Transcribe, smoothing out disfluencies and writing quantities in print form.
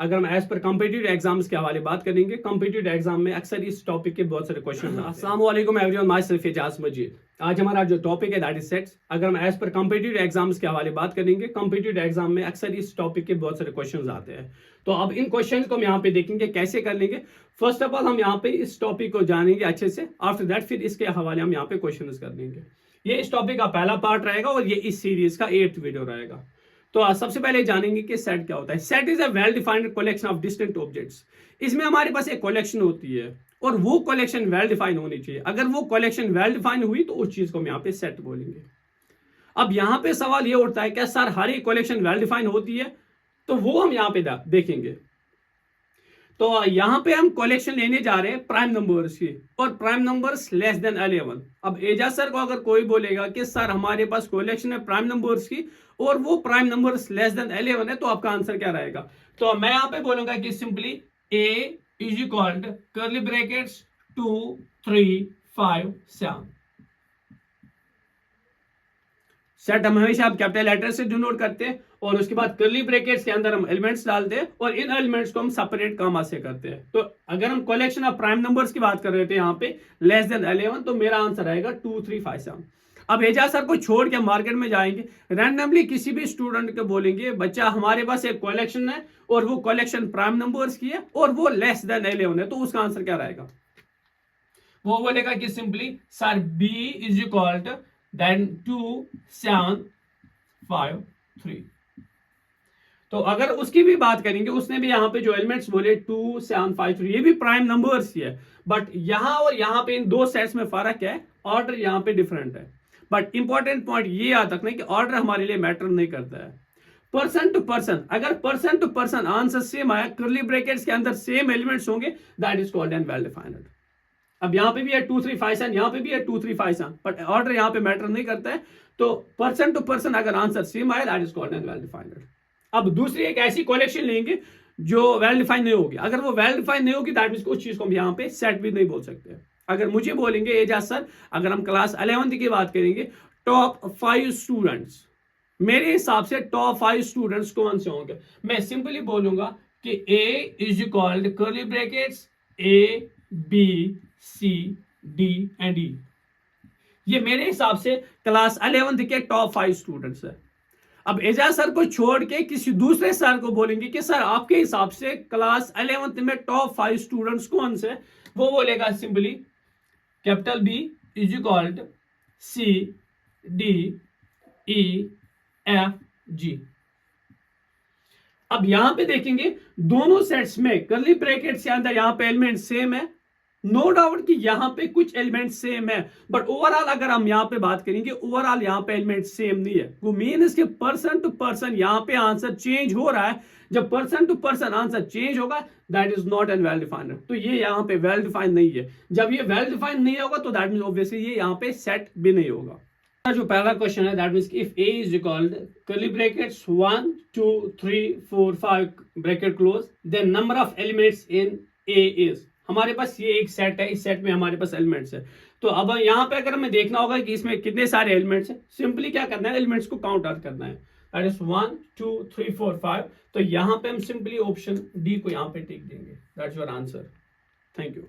अगर हम as per competitive exams के हवाले बात करेंगे, कॉम्पिटिटिव एग्जाम में अक्सर इस टॉपिक के बहुत सारे क्वेश्चन हैं। अस्सलाम वालेकुम एवरीवन, माय सेल्फ एजाज मजीद। आज हमारा जो टॉपिक है दैट इज सेट्स। अगर हम एज पर कॉम्पिटिटिव एग्जाम्स के हवाले बात करेंगे, कॉम्पिटिटिव एग्जाम में अक्सर इस टॉपिक के बहुत सारे क्वेश्चन आते हैं। तो अब इन क्वेश्चन को हम यहाँ पे देखेंगे कैसे कर लेंगे। फर्स्ट ऑफ ऑल हम यहाँ पे इस टॉपिक को जानेंगे अच्छे से, आफ्टर दैट फिर इसके हवाले हम यहाँ पे क्वेश्चन कर लेंगे। ये इस टॉपिक का पहला पार्ट रहेगा और ये इस सीरीज का 8th वीडियो रहेगा। तो सबसे पहले जानेंगे कि सेट क्या होता है। Set is a well defined collection of distinct objects. इसमें हमारे पास एक कलेक्शन होती है और वो कलेक्शन वेल डिफाइन होनी चाहिए। अगर वो कलेक्शन वेल डिफाइन हुई तो उस चीज को हम यहाँ पे सेट बोलेंगे। अब यहाँ पे सवाल ये उठता है क्या सर हर एक कलेक्शन वेल डिफाइन होती है? तो वो हम यहाँ पे देखेंगे। तो यहां पे हम कलेक्शन लेने जा रहे हैं प्राइम नंबर्स की, और प्राइम नंबर्स लेस देन 11। अब एजाज सर को अगर कोई बोलेगा कि सर हमारे पास कलेक्शन है प्राइम नंबर्स की और वो प्राइम नंबर्स लेस देन 11 है, तो आपका आंसर क्या रहेगा? तो मैं यहां पे बोलूंगा कि simply A is equal to curly brackets 2 3 5 7। Set हम हमेशा आप कैपिटल लेटर से डिनोट करते हैं और उसके बाद कर्ली ब्रैकेट्स के अंदर हम एलिमेंट्स डालते हैं और इन एलिमेंट्स को हम सेपरेट कामा से करते हैं। तो अगर हम कलेक्शन ऑफ प्राइम नंबर्स की बात कर रहे थे यहाँ पे लेस देन 11, तो मेरा आंसर आएगा 2 3 5 7। अब एजाज सर को छोड़ के मार्केट में जाएंगे, रैंडमली किसी भी स्टूडेंट को बोलेंगे बच्चा हमारे पास एक कलेक्शन है और वो कलेक्शन प्राइम नंबर्स की है और वो लेस देन 11 है, तो उसका आंसर क्या रहेगा? वो बोलेगा कि simply sir B is equal to then 2 7 5 3। तो अगर उसकी भी बात करेंगे, उसने भी यहाँ पे जो एलिमेंट्स बोले 2 7 5 3, ये भी प्राइम नंबर्स ही है, बट यहाँ और यहाँ पे इन दो सेट्स में फर्क है, ऑर्डर यहाँ पे डिफरेंट है। बट इंपॉर्टेंट पॉइंट ये याद रखना कि ऑर्डर हमारे लिए मैटर नहीं करता है। पर्सन टू पर्सन, अगर person to person answer same आया, कर्ली ब्रैकेट्स के अंदर सेम एलिमेंट्स होंगे, that is called an well defined. अब यहाँ पे भी है 2 3 5 7, यहाँ पे भी है 2 3 5 7, बट ऑर्डर यहाँ पे मैटर नहीं करता है। तो पर्सन टू पर्सन अगर आंसर सेम आए, that is called an well defined. अब दूसरी एक ऐसी कलेक्शन लेंगे जो वेल डिफाइन नहीं होगी। अगर वो वेल डिफाइन नहीं होगी, दैट मींस उस चीज को हम यहाँ पे सेट भी नहीं बोल सकते। अगर मुझे बोलेंगे एजाज सर अगर हम क्लास 11th की बात करेंगे, टॉप 5 स्टूडेंट्स, मेरे हिसाब से टॉप 5 स्टूडेंट्स कौन से होंगे? मैं सिंपली बोलूंगा कि A is equal to curly brackets A B C D and E. ये मेरे हिसाब से क्लास 11th के टॉप 5 स्टूडेंट्स है। अब एजाज सर को छोड़ के किसी दूसरे सर को बोलेंगे कि सर आपके हिसाब से क्लास 11th में टॉप 5 स्टूडेंट्स कौन से? वो बोलेगा simply capital B is equal to C D E F G. अब यहां पे देखेंगे दोनों सेट्स में कर्ली ब्रैकेट्स के अंदर यहां पे एलिमेंट सेम है, नो डाउट कि यहां पे कुछ एलिमेंट सेम है, बट ओवरऑल अगर हम यहां पे बात करेंगे, ओवरऑल यहां पे एलिमेंट सेम नहीं है। वो मीन इसके पर्सन टू पर्सन यहां पे आंसर चेंज हो रहा है। जब person to person answer change होगा, that is not an well defined. तो ये यहां पे वेल डिफाइंड नहीं है। जब ये वेल डिफाइंड नहीं होगा तो दैट मीन ऑब्वियसली ये यहां पे सेट भी नहीं होगा। जो पहला क्वेश्चन है that means if A is equal curly brackets 1 2 3 4 5 bracket close, then number of elements in A is. हमारे पास ये एक सेट है, इस सेट में हमारे पास एलिमेंट्स है। तो अब यहाँ पे अगर हमें देखना होगा कि इसमें कितने सारे एलिमेंट्स हैं, सिंपली क्या करना है, एलिमेंट्स को काउंट आउट करना है। That is 1 2 3 4 5। तो यहाँ पे हम सिंपली ऑप्शन डी को यहाँ पे टिक देंगे। That's your answer. Thank you.